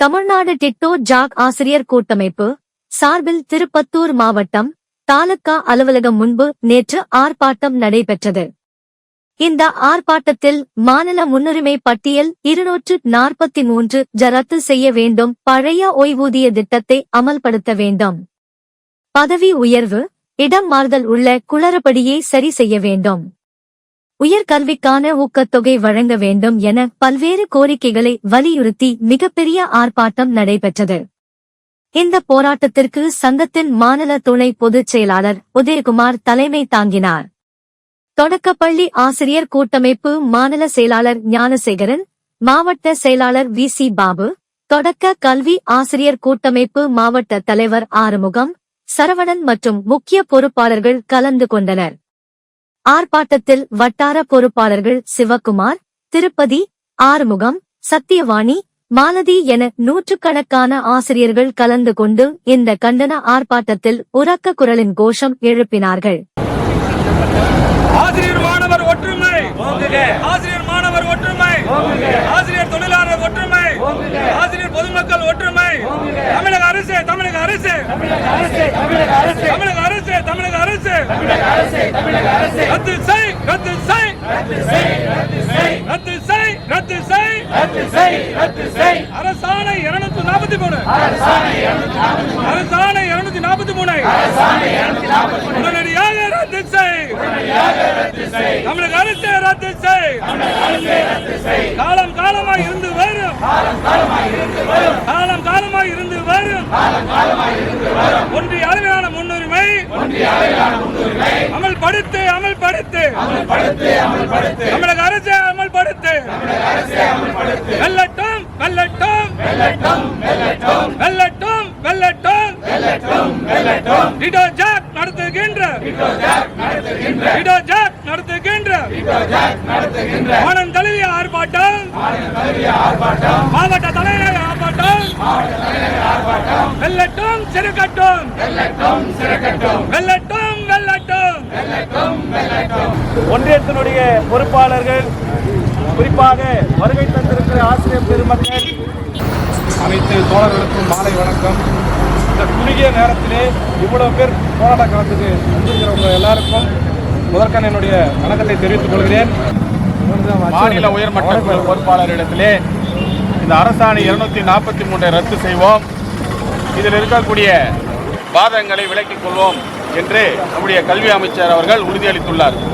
Tamil Nadu Tito jack ஆசிரியர் கூட்டமைப்பு சார்பில் திருப்பத்தூர் மாவட்டம் தாலுகா அலுவலகம் முன்பு நேற்று ஆர்ப்பாட்டம் நடைபெற்றது. இந்த ஆர்ப்பாட்டத்தில் மாநில முன்னுரிமை பட்டியல் 243 ரத்து செய்ய வேண்டும், பழைய ஓய்வூதிய திட்டத்தை அமல்படுத்த வேண்டும், பதவி உயர்வு, இடம் மாறுதல் உள்ள குளறுபடியை சரி செய்ய வேண்டும், உயர்கல்விக்கான ஊக்கத்தொகை வழங்க வேண்டும் என பல்வேறு கோரிக்கைகளை வலியுறுத்தி மிகப்பெரிய ஆர்ப்பாட்டம் நடைபெற்றது. இந்த போராட்டத்திற்கு சங்கத்தின் மாநில துணை பொதுச் செயலாளர் உதயகுமார் தலைமை தாங்கினார். தொடக்கப்பள்ளி ஆசிரியர் கூட்டமைப்பு மாநில செயலாளர் ஞானசேகரன், மாவட்ட செயலாளர் வி.சி. பாபு, தொடக்க கல்வி ஆசிரியர் கூட்டமைப்பு மாவட்ட தலைவர் ஆறுமுகம், சரவணன் மற்றும் முக்கிய பொறுப்பாளர்கள் கலந்து கொண்டனர். ஆர்ப்பாட்டத்தில் வட்டார பொறுப்பாளர்கள் சிவக்குமார், திருப்பதி, ஆறுமுகம், சத்தியவாணி, மாலதி என நூற்றுக்கணக்கான ஆசிரியர்கள் கலந்து கொண்டு இந்த கண்டன ஆர்ப்பாட்டத்தில் உரக்க குரலின் கோஷம் எழுப்பினார்கள். ஆசிரியர் மாணவர் ஒற்றுமை, ஆசிரியர் மாணவர் ஒற்றுமை, ஆசிரியர் தொழிலாளர் ஒற்றுமை, ஆசிரியர் பொதுமக்கள் ஒற்றுமை. தமிழக அரசு, தமிழக அரசு, தமிழக அரசு, தமிழக அரசு ரத்து செய், ரத்து செய், ரத்து செய், ரத்து செய், ரத்து செய், ரத்து செய், ரத்து செய். அரசாணை 243, அரசாணை 243 உடனடியாக ரத்து செய், தமிழக அரசு ரத்து செய். காலம் காலமாய் இருந்து வரும், காலம் காலமாய் இருந்து வரும் ஒன்றிய அளவிலான முன்னுரிமை அமல்படுத்து, அமல்படுத்து, தமிழக அரசு அமல்படுத்து. வெல்லட்டும், வெல்லட்டும், வெல்லட்டும், வெல்லட்டும். டிட்டோ ஜாக் நடத்துகின்ற, டிட்டோ ஜாக் நடத்துகின்ற மாநிலம் தழுவிய ஆர்ப்பாட்டம், மாவட்ட தலைவர் ஆர்ப்பாட்டம். வெல்லட்டும், சிறுகட்டும், வெல்லட்டும், வெல்லட்டும். ஒன்றியத்தினுடைய பொறுப்பாளர்கள், குறிப்பாக வருகை தந்திருக்கிற ஆசிரியர் பெருமக்கள், அனைத்து தோழர்களுக்கும் மாலை வணக்கம். இந்த குறுகிய நேரத்திலே இவ்வளவு பேர் போராட்ட காலத்துக்கு வந்திருக்கிறவங்க எல்லாருக்கும் முதற்கண் என்னுடைய வணக்கத்தை தெரிவித்துக் கொள்கிறேன். மாநில உயர்மட்ட பொறுப்பாளரிடத்திலே இந்த அரசாணை 243 ரத்து செய்வோம், இதில் இருக்கக்கூடிய வாதங்களை விலக்கிக் கொள்வோம் என்று நம்முடைய கல்வி அமைச்சர் அவர்கள் உறுதியளித்துள்ளார்.